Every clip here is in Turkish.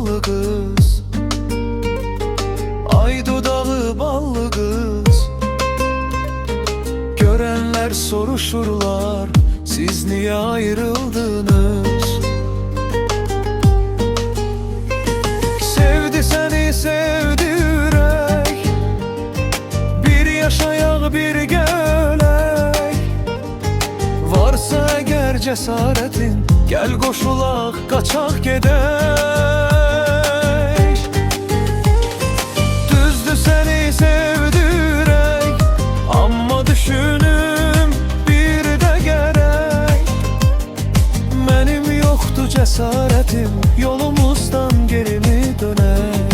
ballı kız, ay dudağı ballı kız. Görenler soruşurlar, siz niye ayrıldınız? Sevdi seni sevdi yürek, bir yaşayak bir gelek. Varsa eğer cesaretin, gel koşulak kaçak gedek. Düzdü seni sevdi yürek, amma düşünüm bir de gerek. Benim yoktu cesaretim, yolumuzdan geri mi dönek?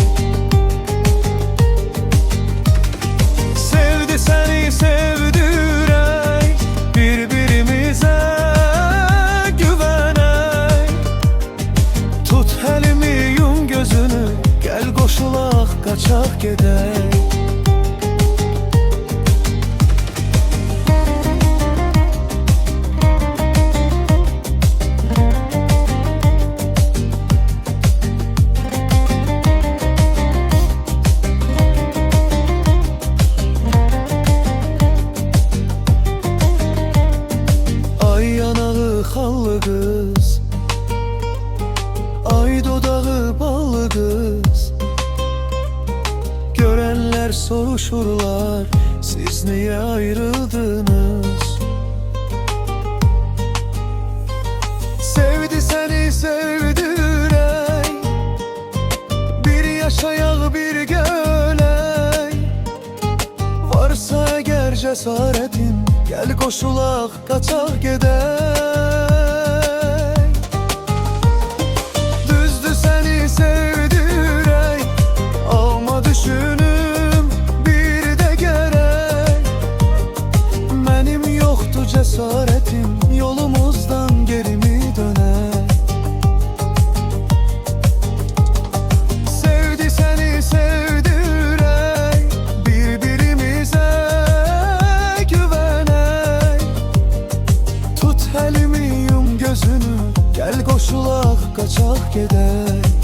Sevdi seni sevdi yürek, birbirimize güvenek. Tut elimi yum gözünü, gel koşulak kaçak gedek. Xallı kız, ay dodağı ballı kız. Görenler soruşurlar, siz niye ayrıldınız? Sevdi seni sevdi yürek, bir yaşayak bir gelek. Varsa eğer cesaretin, gel koşulak kaçak gedek. Düzdü seni sevdi yürek, ama düşünüm bir de gerek. Benim yoktu cesaretim, yolumuzdan geri mi dönek? Sevdi seni sevdi yürek, birbirimize güvenek. Tut elimi yum gözünü, gel koşulak kaçak gedek.